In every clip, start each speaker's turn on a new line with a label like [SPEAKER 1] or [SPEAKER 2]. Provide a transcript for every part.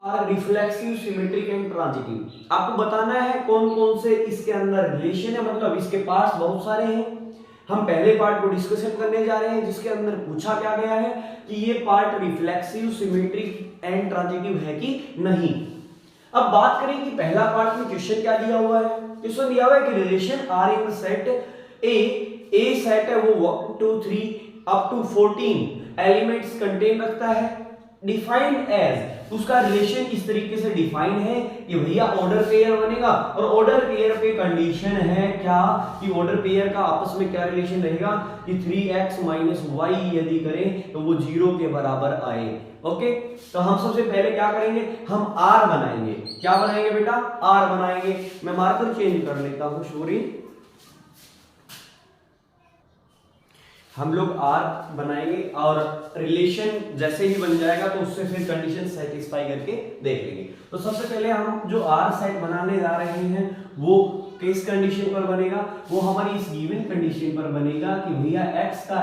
[SPEAKER 1] Reflexive, symmetric and transitive. आपको बताना है कौन कौन से इसके अंदर रिलेशन है, मतलब इसके पार्ट्स बहुत सारे हैं। हम पहले पार्ट को डिस्कशन करने जा रहे हैं जिसके अंदर पूछा क्या गया है कि ये part reflexive, symmetric and transitive है कि नहीं। अब बात करें कि पहला पार्ट में क्वेश्चन क्या दिया हुआ है। क्वेश्चन दिया हुआ है कि relation R in set A set है वो 1 2 3 अप टू 14 एलिमेंट्स कंटेन रखता है, डिफाइंड एज, उसका रिलेशन इस तरीके से डिफाइन है कि भैया ऑर्डर पेयर बनेगा। और ऑर्डर पेयर पे कंडीशन है क्या कि ऑर्डर पेयर का आपस में क्या रिलेशन रहेगा कि 3x - y यदि करें तो वो 0 के बराबर आए। ओके, तो हम सबसे पहले क्या करेंगे, हम r बनाएंगे। क्या बनाएंगे बेटा, r बनाएंगे। मैं मार्कर चेंज कर लेता हूं, सॉरी। हम लोग R बनाएंगे और रिलेशन जैसे ही बन जाएगा तो उससे फिर कंडीशन सेटिस्फाई करके देख लेंगे। तो सबसे पहले हम जो R सेट बनाने जा रहे हैं वो किस कंडीशन पर बनेगा, वो हमारी इस गिवन कंडीशन पर बनेगा कि भैया x का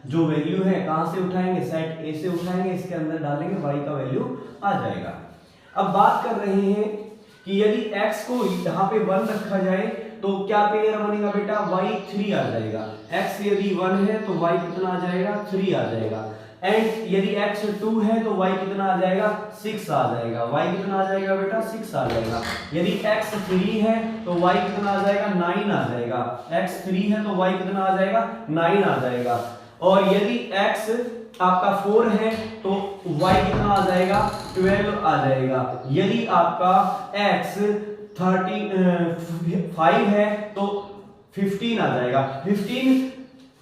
[SPEAKER 1] जो वैल्यू है कहां से उठाएंगे, सेट A से उठाएंगे, इसके अंदर डालेंगे, y का वैल्यू आ जाएगा। अब बात कर रहे हैं कि यदि x को यहाँ पे 1 रखा जाए तो क्या पेयर बनेगा बेटा, y 3 आ जाएगा। x यदि 1 है तो y कितना आ जाएगा, 3 आ जाएगा। एंड यदि x 2 है तो y कितना आ जाएगा, 6 आ जाएगा। y कितना आ जाएगा बेटा, 6 आ जाएगा। यदि x 3 है तो y कितना आ जाएगा, 9 आ जाएगा। x 3 है तो y कितना आ जाएगा, 9 आ जाएगा। और यदि x आपका 4 है तो y कितना आ जाएगा, 12 आ जाएगा। यदि आपका x 5 है तो 15 आ जाएगा। 15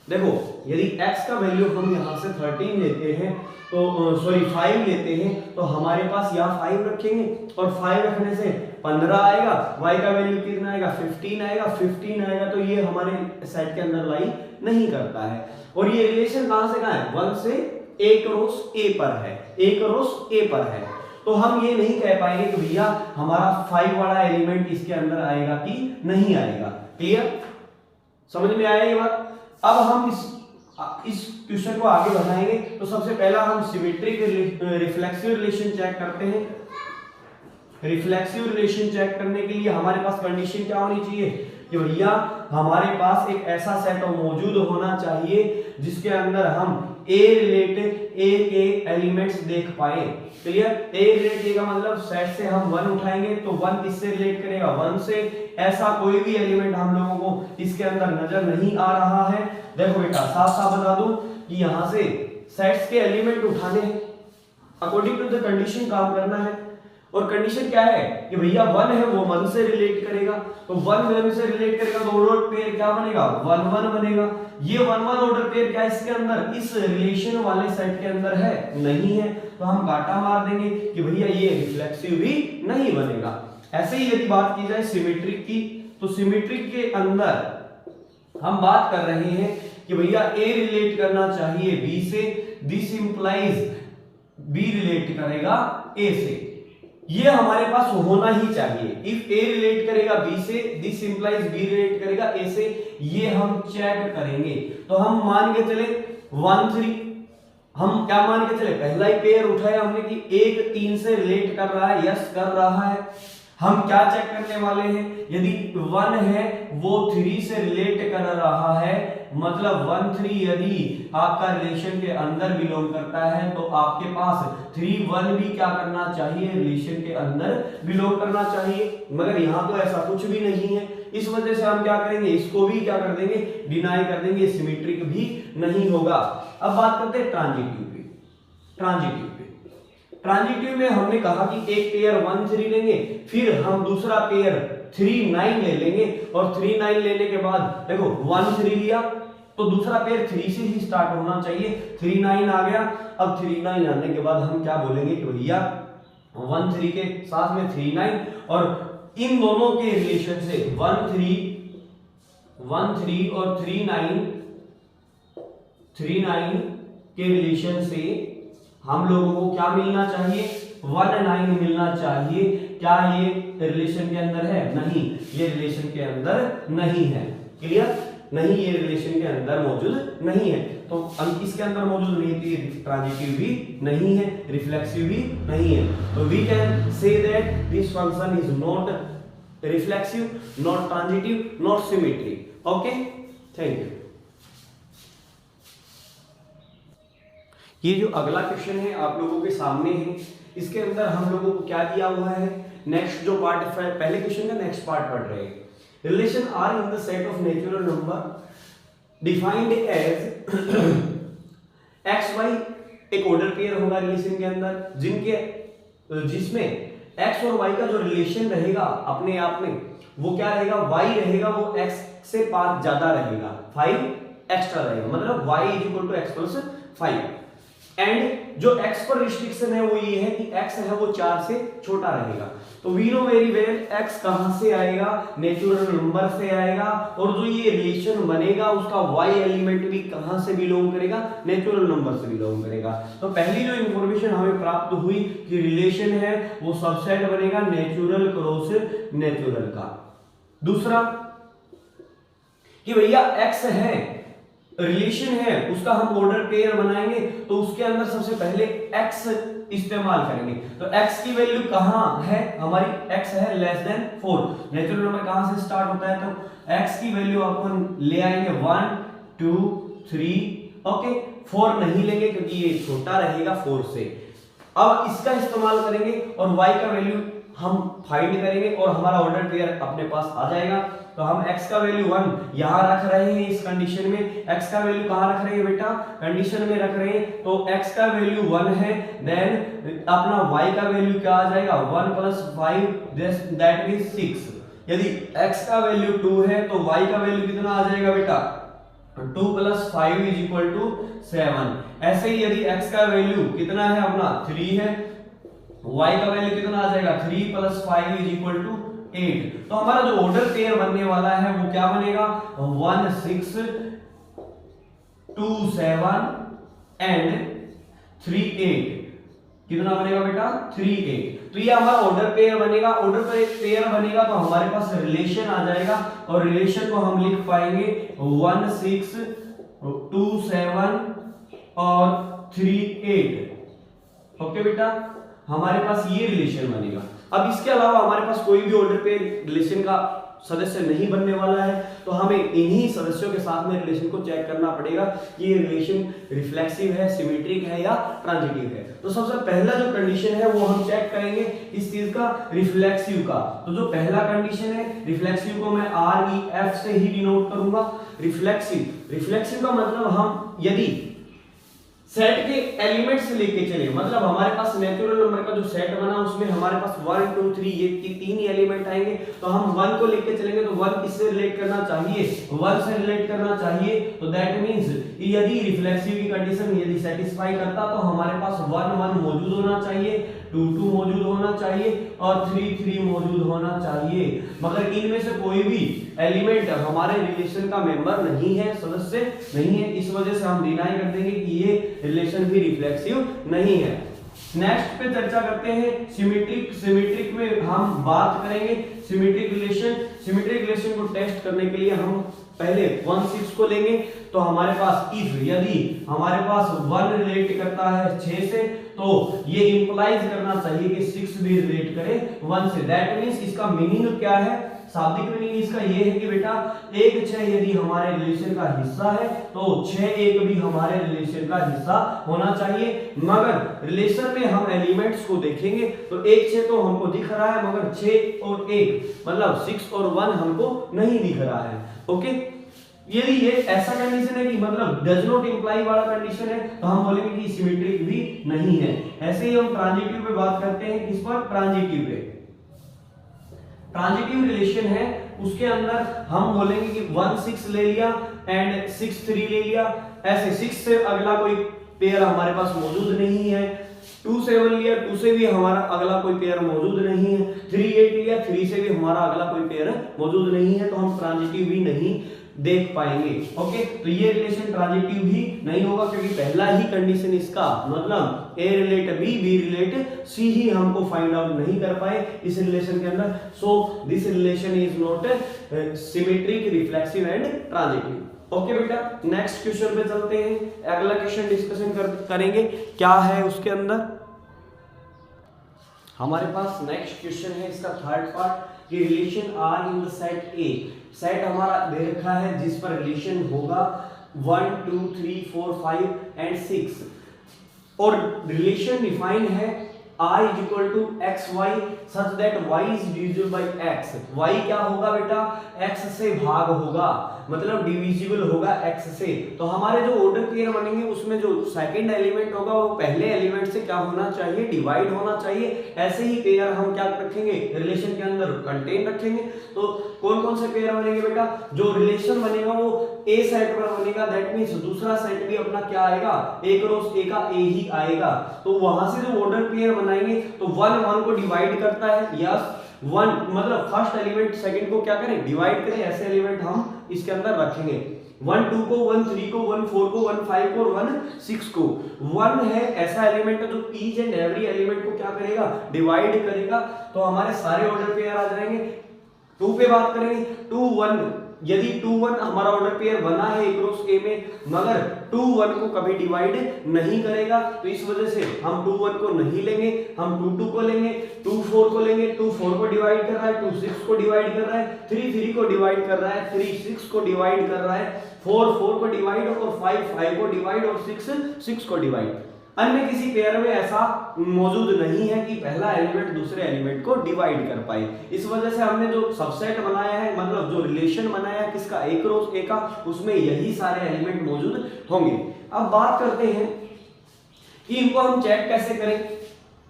[SPEAKER 1] देखो, यदि x का वैल्यू हम यहां से 13 लेते हैं तो सॉरी 5 लेते हैं तो हमारे पास यहाँ 5 रखेंगे और 5 रखने से 15 आएगा। y का वैल्यू कितना आएगा, 15 आएगा। 15 आएगा तो ये हमारे सेट के अंदर लाई नहीं करता है। और ये रिलेशन कहां से कहां है, 1 से a क्रॉस a पर है, a क्रॉस a पर है। तो हम ये नहीं कह पाएंगे कि भैया हमारा 5 वाला एलिमेंट इसके अंदर आएगा कि नहीं आएगा। क्लियर, समझ में आया ये बात। अब हम इस क्वेश्चन को आगे बढ़ाएंगे तो सबसे पहला हम सिमेट्रिक रिफ्लेक्सिव रिलेशन चेक करते हैं। रिफ्लेक्सिव रिलेशन चेक करने के लिए हमारे पास कंडीशन क्या होनी चाहिए कि भैया हमारे पास एक ऐसा सेट मौजूद होना चाहिए जिसके अंदर हम A रिलेटेड A के एलिमेंट्स देख पाए। क्लियर, A रिलेटेड A का मतलब सेट से हम 1 उठाएंगे तो 1 किससे रिलेट करेगा, 1 से। ऐसा कोई भी एलिमेंट हम लोगों को इसके अंदर नजर नहीं आ रहा है। देखो बेटा, साफ साफ बता दूं कि यहां से सेट्स के एलिमेंट उठाने हैं, अकॉर्डिंग टू द कंडीशन काम करना है। और कंडीशन क्या है कि भैया 1 है वो 1 से रिलेट करेगा, तो 1 1 से रिलेट करेगा तो ऑर्डर पेयर क्या बनेगा, 1 1 बनेगा। ये 1 1 ऑर्डर पेयर क्या इसके अंदर, इस रिलेशन वाले सेट के अंदर है, नहीं है, तो हम काटा मार देंगे कि भैया ये रिफ्लेक्सिव भी नहीं बनेगा। ऐसे ही यदि बात की जाए सिमेट्रिक की, तो सिमेट्रिक के अंदर हम बात कर रहे हैं कि भैया A रिलेट करना चाहिए B से, दिस इंप्लाइज B रिलेट करेगा A से। ये हमारे पास होना ही चाहिए। इफ A रिलेट करेगा B से, दिस इंप्लाइज B रिलेट करेगा A से, ये हम चेक करेंगे। तो हम मान के चले 1 3, हम क्या मान के चले, पहला ही पेयर उठाया हमने कि 1 3 से रिलेट कर रहा है, यस कर रहा है। हम क्या चेक करने वाले हैं, यदि 1 है वो 3 से रिलेट कर रहा है, मतलब 1 3 यदि आपका रिलेशन के अंदर बिलोंग करता है तो आपके पास 3 1 भी क्या करना चाहिए, रिलेशन के अंदर बिलोंग करना चाहिए। मगर यहाँ तो ऐसा कुछ भी नहीं है, इस वजह से हम क्या करेंगे, इसको भी क्या कर देंगे, डिनाई कर देंगे, सिमेट्रिक भी नहीं होगा। अब बात करते हैं ट्रांजिटिव पे। ट्रांजिटिव में हमने कहा कि एक पेयर 1 3 लेंगे, फिर हम दूसरा पेयर 3 9 ले लेंगे, और 3 9 लेने के बाद देखो 1 3 लिया तो दूसरा पेयर 3 से ही स्टार्ट होना चाहिए। 3 9 आ गया। अब 3 9 आने के बाद हम क्या बोलेंगे कि भैया 1 3 के साथ में 3 9, और इन दोनों के रिलेशन से 1 3 और 3 9 के रिलेशन से हम लोगों को क्या मिलना चाहिए, 1 9 मिलना चाहिए। क्या ये रिलेशन के अंदर है, नहीं, ये रिलेशन के अंदर नहीं है। क्लियर, नहीं, ये रिलेशन के अंदर मौजूद नहीं है। तो इसके अंदर मौजूद नहीं थी, ट्रांजिटिव भी नहीं है, रिफ्लेक्सिव भी नहीं है। तो we can say that this function is not reflexive, not transitive, not symmetric. Okay, thank you. ये जो अगला क्वेश्चन है आप लोगों के सामने है, इसके अंदर हम लोगों को क्या दिया हुआ है, नेक्स्ट जो पार्ट है, पहले क्वेश्चन का नेक्स्ट पार्ट पढ़ रहे हैं। Relation R in the set of natural number defined as x y, एक ऑर्डर पेयर होगा रिलेशन के अंदर जिसमें x और y का जो रिलेशन रहेगा अपने आप में वो क्या रहेगा, y रहेगा वो x से 5 ज्यादा रहेगा, 5 एक्स्ट्रा रहेगा, मतलब y equal to x plus 5। And जो x पर रिस्ट्रिक्शन है वो ये है कि x है वो 4 से छोटा रहेगा। तो we know very well x कहां से आएगा, नेचुरल नंबर से आएगा, और जो ये रिलेशन बनेगा उसका y एलिमेंट भी कहां से बिलोंग करेगा, नेचुरल नंबर से बिलोंग करेगा। तो पहली जो इंफॉर्मेशन हमें प्राप्त हुई कि रिलेशन है वो सबसेट बनेगा नेचुरल क्रॉस नेचुरल का। दूसरा कि भैया x है, रिलेशन है, उसका हम ऑर्डर पेयर बनाएंगे तो उसके अंदर सबसे पहले x इस्तेमाल करेंगे। तो x की वैल्यू कहां है हमारी, x है लेस देन 4, नेचुरल नंबर कहां से स्टार्ट होता है, तो x की वैल्यू अपन ले आएंगे 1 2 3, ओके, 4 नहीं लेंगे क्योंकि ये छोटा रहेगा 4 से। अब इसका इस्तेमाल करेंगे और y का वैल्यू हम फाइंड करेंगे और हमारा ऑर्डर पेयर अपने पास आ जाएगा। तो हम x का वैल्यू 1 यहां रख रहे हैं इस कंडीशन में, x का वैल्यू कहां रख रहे हैं बेटा, कंडीशन में रख रहे हैं, तो x का वैल्यू 1 है, देन अपना y का वैल्यू क्या आ जाएगा 1 प्लस 5 दैट मींस 6। यदि x का वैल्यू 2 है तो y का वैल्यू कितना आ जाएगा बेटा, 2 प्लस 5 इज इक्वल टू 7। ऐसे ही यदि x का वैल्यू कितना है अपना 3 है, y का वैल्यू कितना आ जाएगा 3 प्लस 5 इज इक्वल टू 8। तो हमारा जो ऑर्डर पेयर बनने वाला है वो क्या बनेगा 1 6 2 7 एंड 3 8। कितना बनेगा बेटा 3 8। तो ये हमारा ऑर्डर पेयर बनेगा। ऑर्डर पेयर बनेगा तो हमारे पास रिलेशन आ जाएगा और रिलेशन को हम लिख पाएंगे 1 6 2 7 और 3 8। ओके बेटा, हमारे पास ये रिलेशन बनेगा। अब इसके अलावा हमारे पास कोई भी ऑर्डर पे रिलेशन का सदस्य नहीं बनने वाला है, तो हमें इन्हीं सदस्यों के साथ में रिलेशन को चेक करना पड़ेगा कि ये रिलेशन रिफ्लेक्सिव है, सिमेट्रिक है या ट्रांजिटिव है। तो सबसे पहला जो कंडीशन है वो हम चेक करेंगे इस चीज का, रिफ्लेक्सिव का। तो जो पहला कंडीशन है रिफ्लेक्सिव को मैं REF से ही डिनोट करूंगा। रिफ्लेक्सिव का मतलब हम यदि सेट के एलिमेंट्स लेके चले, मतलब हमारे पास नेचुरल नंबर का जो सेट बना उसमें हमारे पास 1 2 3 ये 3 ही एलिमेंट आएंगे, तो हम 1 को लेके चलेंगे तो 1 किससे रिलेट करना चाहिए, 1 से रिलेट करना चाहिए। तो दैट मींस यदि रिफ्लेक्सिव की कंडीशन यदि सेटिस्फाई करता तो हमारे पास 1 1 मौजूद होना चाहिए, 2 2 मौजूद होना चाहिए और 3 3 मौजूद होना चाहिए। मगर इनमें से कोई भी एलिमेंट हमारे रिलेशन का मेंबर नहीं है, सदस्य नहीं है, इस वजह से हम डिनाई कर देंगे कि ये रिलेशन भी रिफ्लेक्सिव नहीं है। नेक्स्ट पे चर्चा करते हैं सिमेट्रिक में हम बात करेंगे सिमेट्रिक रिलेशन को टेस्ट करने के लिए हम पहले 1 6 को लेंगे। तो हमारे पास यदि हमारे पास 1 रिलेट करता है 6 से, तो ये इंप्लाइज करना चाहिए कि 6 भी रिलेट करे 1 से। दैट मींस इसका मीनिंग क्या है, शाब्दिक मीनिंग इसका ये है कि बेटा 1 6 यदि हमारे रिलेशन का हिस्सा है तो 6 1 भी हमारे रिलेशन का हिस्सा होना चाहिए। मगर रिलेशन में हम एलिमेंट्स को देखेंगे तो 1 6 तो हमको दिख रहा है, मगर 6 और 1 मतलब 6 और 1 हमको नहीं दिख रहा है। ओके, यदि ये ऐसा कंडीशन है कि मतलब डज नॉट इंप्लाई वाला कंडीशन है तो हम बोलेंगे कि सिमेट्रिक भी नहीं है। ऐसे ही हम ट्रांजिटिव पे बात करते हैं, किस पर, ट्रांजिटिव पे। ट्रांजिटिव रिलेशन है उसके अंदर हम बोलेंगे कि 1 6 ले लिया एंड 6 3 ले लिया, ऐसे 6 से अगला कोई पेयर हमारे पास मौजूद नहीं है, 2 7 लिया, 2 से भी हमारा अगला कोई पेयर मौजूद नहीं है, 3 8 लिया, 3 से भी हमारा अगला कोई पेयर मौजूद नहीं है, तो हम ट्रांजिटिव भी नहीं देख पाएंगे। ओके, तो ये रिलेशन ट्रांजिटिव भी नहीं होगा क्योंकि पहला ही कंडीशन इसका मतलब A relate B relate C ही हमको फाइंड आउट नहीं कर पाए इस रिलेशन के अंदर। So this relation is not symmetric, reflexive and transitive. Okay बेटा, नेक्स्ट क्वेश्चन पे चलते हैं। अगला क्वेश्चन डिस्कशन करेंगे क्या है उसके अंदर। हमारे पास नेक्स्ट क्वेश्चन है इसका थर्ड पार्ट कि relation R in the set A. Set हमारा दे रखा है जिस पर रिलेशन होगा 1 2 3 4 5 एंड 6 और रिलेशन डिफाइन है r is equal to xy such that y is divisible by x। y क्या होगा बेटा, x से भाग होगा, मतलब डिविजिबल होगा x से। तो हमारे जो ऑर्डर पेयर बनेंगे उसमें जो सेकंड एलिमेंट होगा वो पहले एलिमेंट से क्या होना चाहिए, डिवाइड होना चाहिए। ऐसे ही पेयर हम क्या रखेंगे, रिलेशन के अंदर कंटेन रखेंगे। तो कौन कौन से पेयर बनेंगे बेटा, जो रिलेशन बनेगा वो ए सेट पर बनेगा, दैट मींस दूसरा सेट भी अपना क्या आएगा, ए क्रॉस ए का ए ही आएगा। तो वहां से जो ऑर्डर पेयर बनाएंगे तो 1 1 को डिवाइड करता है, यस 1 मतलब फर्स्ट एलिमेंट सेकंड को क्या करें, डिवाइड करें। ऐसे एलिमेंट हम इसके अंदर रखेंगे, 1 2 को 1 3 को 1 4 को 1 5 को 1 6 को। 1 है ऐसा एलिमेंट है जो ईच एंड एवरी एलिमेंट को क्या करेगा, डिवाइड करेगा। तो हमारे सारे ऑर्डर पेयर आ जाएंगे। 2 पे बात करेंगे, 2 1 यदि 2 1 हमारा ऑर्डर पेयर बना है ए क्रॉस ए में, मगर 2 1 को कभी डिवाइड नहीं करेगा, तो इस वजह से हम 2 1 को नहीं लेंगे, हम 2 2 को लेंगे, 2 4 को लेंगे। 2 4 को डिवाइड कर रहा है, 2 6 को डिवाइड कर रहा है, 3 3 को डिवाइड कर रहा है, 3 6 को डिवाइड कर रहा है, 4 4 को डिवाइड और 5 5 को डिवाइड और 6 6 को डिवाइड। अन्य किसी पेयर में ऐसा मौजूद नहीं है कि पहला एलिमेंट दूसरे एलिमेंट को डिवाइड कर पाए। इस वजह से हमने जो सबसेट बनाया है, मतलब जो रिलेशन बनाया है किसका, ए क्रॉस ए का, उसमें यही सारे एलिमेंट मौजूद होंगे। अब बात करते हैं कि इनको हम चेक कैसे करें।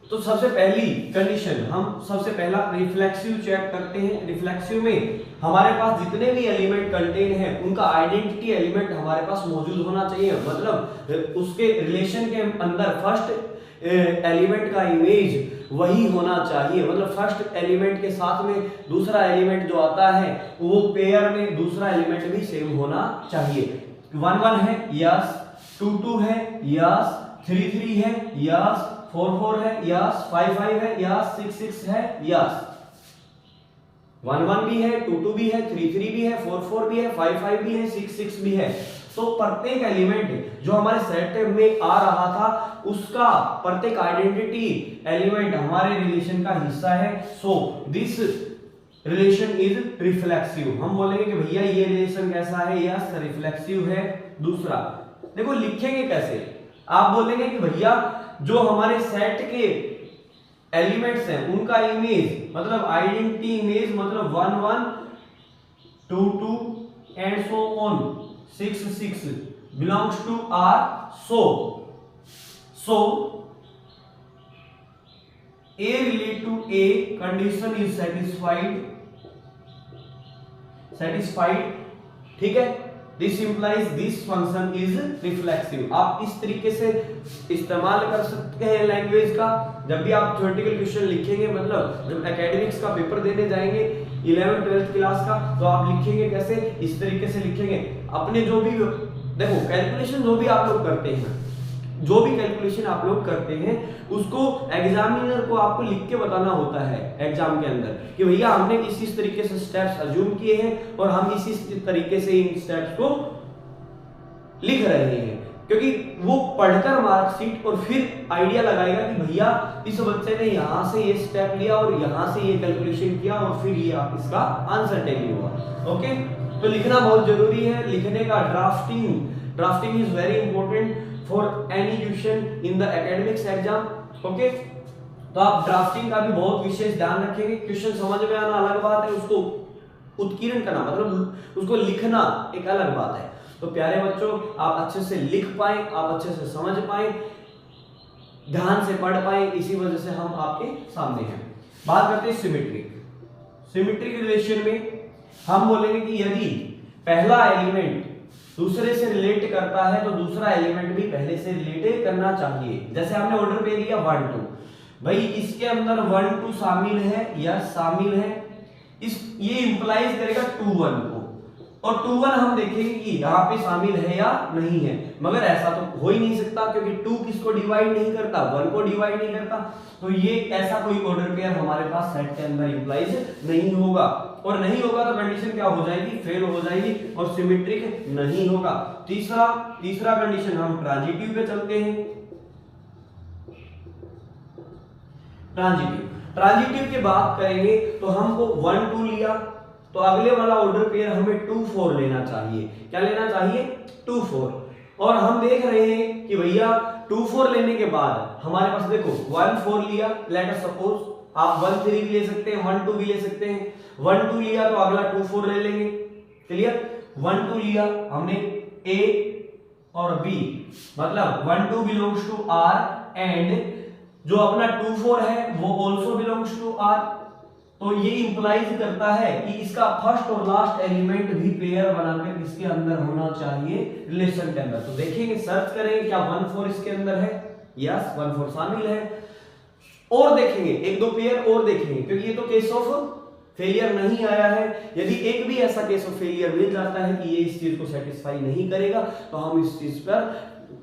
[SPEAKER 1] तो सबसे पहली कंडीशन, हम सबसे पहला रिफ्लेक्सिव चेक करते हैं। रिफ्लेक्सिव में हमारे पास जितने भी एलिमेंट कंटेन है उनका आइडेंटिटी एलिमेंट हमारे पास मौजूद होना चाहिए, मतलब उसके रिलेशन के अंदर फर्स्ट एलिमेंट का इमेज वही होना चाहिए, मतलब फर्स्ट एलिमेंट के साथ में दूसरा एलिमेंट जो आता है वो पेयर में दूसरा एलिमेंट भी सेम होना चाहिए। 1 1 है, यस 2 2 है, यस 3 3 है, यस 4 4 है, यस 5 5 है, यस 6 6 है, यस 1 1 भी है, 2 2 भी है, 3 3 भी है, 4 4 भी है, 5 5 भी है, 6 6 भी है। तो प्रत्येक एलिमेंट जो हमारे सेट में आ रहा था उसका प्रत्येक आइडेंटिटी एलिमेंट हमारे रिलेशन का हिस्सा है। So this relation is reflexive. हम बोलेंगे कि भैया ये रिलेशन कैसा है, यस रिफ्लेक्सिव है। दूसरा देखो लिखेंगे कैसे, आप बोलेंगे कि भैया जो हमारे सेट के एलिमेंट्स हैं उनका इमेज, मतलब आइडेंटिटी इमेज, मतलब 1 1 2 2 and so on 6 6 belongs to R। so A relate to A condition is satisfied, ठीक है। This implies this function is reflexive। आप इस तरीके से इस्तेमाल कर सकते हैं लैंग्वेज का जब भी आप थ्योरेटिकल क्वेश्चन लिखेंगे, मतलब जब एकेडमिक्स का पेपर देने जाएंगे 11th 12th क्लास का, तो आप लिखेंगे कैसे, इस तरीके से लिखेंगे। अपने जो भी देखो कैलकुलेशन जो भी आप लोग करते हैं, जो भी कैलकुलेशन आप लोग करते हैं उसको एग्जामिनर को आपको लिख के बताना होता है एग्जाम के अंदर कि भैया हमने इस तरीके से स्टेप्स अज्यूम किए हैं और हम इसी तरीके से इन स्टेप्स को लिख रहे हैं, क्योंकि वो पढ़कर मार्कशीट और फिर आइडिया लगाएगा कि भैया इस बच्चे ने यहाँ से ये स्टेप लिया और यहाँ से ये कैलकुलेशन किया और फिर ये आप इसका आंसर टेली हुआ। ओके, तो लिखना बहुत जरूरी है। लिखने का drafting is very important for any question in the academics exam. Okay, तो आप ड्राफ्टिंग का भी बहुत विशेष ध्यान रखेंगे। क्वेश्चन समझ में आना अलग बात है, उसको उत्कीर्ण करना मतलब उसको लिखना एक अलग बात है। तो प्यारे बच्चों, आप अच्छे से लिख पाए, आप अच्छे से समझ पाए, ध्यान से पढ़ पाए, इसी वजह से हम आपके सामने हैं। बात करते हैं सिमेट्रिक रिलेशन में हम बोलेंगे कि यदि पहला एलिमेंट दूसरे से रिलेट करता है तो दूसरा एलिमेंट भी पहले से रिलेट करना चाहिए। जैसे हमने ऑर्डर पे लिया 1 2, भाई इसके अंदर 1 2 शामिल है या शामिल है, ये इंप्लाइज करेगा 2 1 को, और 2 1 हम देखेंगे कि यहाँ पे शामिल है या नहीं है, मगर ऐसा तो हो ही नहीं सकता क्योंकि 2 किसको डिवाइड नहीं करता, 1 को डिवाइड नहीं करता। तो ये ऐसा कोई ऑर्डर पेयर हमारे पास सेट के अंदर इंप्लाइज नहीं होगा। और नहीं होगा तो कंडीशन क्या हो जाएगी, फेल हो जाएगी और सिमेट्रिक नहीं होगा। तीसरा कंडीशन हम ट्रांजिटिव पे चलते हैं। ट्रांजिटिव की बात करेंगे तो हमको 1 2 लिया, तो अगले वाला ऑर्डर पेयर हमें 2 4 लेना चाहिए। क्या लेना चाहिए, 2 4। और हम देख रहे हैं कि भैया 2 4 लेने के बाद हमारे पास देखो 1 4 लिया, लेट अस सपोज, आप 1 3 भी ले सकते हैं, 1 2 भी ले सकते हैं। 1 2 लिया तो अगला 2 4 ले लेंगे। क्लियर, 1 2 लिया हमने ए और बी, मतलब 1 2 बिलोंग्स टू आर एंड जो अपना 2 4 है वो ऑल्सो बिलोंग्स टू आर। तो ये इंप्लाइज करता है कि इसका फर्स्ट और लास्ट एलिमेंट भी पेयर बनाकर इसके अंदर होना चाहिए रिलेशन के अंदर। तो देखेंगे, सर्च करेंगे क्या 1 4 इसके अंदर है, यस 1 4 शामिल है। और देखेंगे एक दो पेयर और देखेंगे, क्योंकि ये तो केस ऑफ फेलियर नहीं आया है। यदि एक भी ऐसा केस ऑफ फेलियर मिल जाता है कि ये इस चीज को सेटिस्फाई नहीं करेगा तो हम इस चीज पर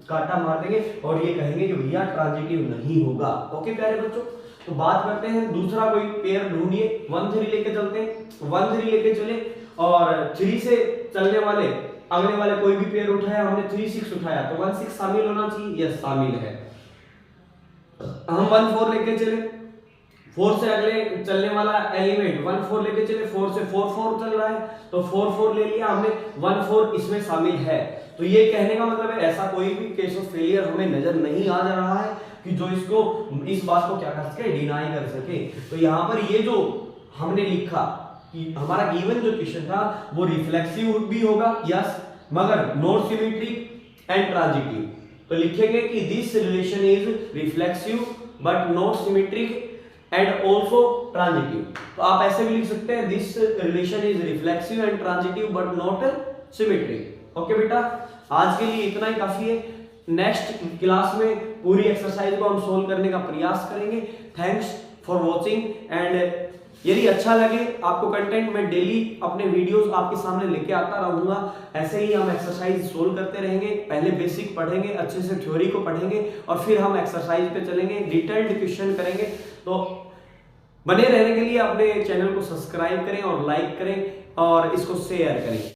[SPEAKER 1] काटा मार देंगे और ये कहेंगे कि भैया ट्रांजिटिव नहीं होगा। ओके प्यारे बच्चों, तो बात करते हैं दूसरा कोई पेयर ढूंढिए। 1 3 लेके चलते हैं, 1 3 लेके चले और 3 से चलने वाले अगले वाले कोई भी पेयर उठाया हमने, 3 6 उठाया तो 1 6 शामिल होना चाहिए, यस शामिल है। हम 1 4 लेके चले, 4 से अगले चलने वाला एलिमेंट 1 4 लेके चले, 4 से 4 4 चल रहा है तो 4 4 ले लिया हमने, 1 4 इसमें शामिल है। तो ये कहने का मतलब है ऐसा कोई भी केस ऑफ फेलियर हमें नजर नहीं आ जा रहा है कि जो इसको इस बात को क्या कर सके, डिनाई कर सके। तो यहाँ पर ये जो हमने लिखा कि हमारा गिवन जो क्वेश्चन था वो रिफ्लेक्सिव भी होगा, यस, मगर नॉट सिमेट्रिक एंड ट्रांजिटिव। तो लिखेंगे कि this relation is reflexive but not symmetric and also transitive. तो आप ऐसे भी लिख सकते हैं, this relation is reflexive and transitive but not symmetric. Okay बेटा, आज के लिए इतना ही काफी है। नेक्स्ट क्लास में पूरी एक्सरसाइज को हम सोल्व करने का प्रयास करेंगे। थैंक्स फॉर वॉचिंग एंड यदि अच्छा लगे आपको कंटेंट, मैं डेली अपने वीडियोस आपके सामने लेके आता रहूंगा। ऐसे ही हम एक्सरसाइज सोल्व करते रहेंगे। पहले बेसिक पढ़ेंगे, अच्छे से थ्योरी को पढ़ेंगे और फिर हम एक्सरसाइज पे चलेंगे, डिटेल्ड क्वेश्चन करेंगे। तो बने रहने के लिए अपने चैनल को सब्सक्राइब करें और लाइक करें और इसको शेयर करें।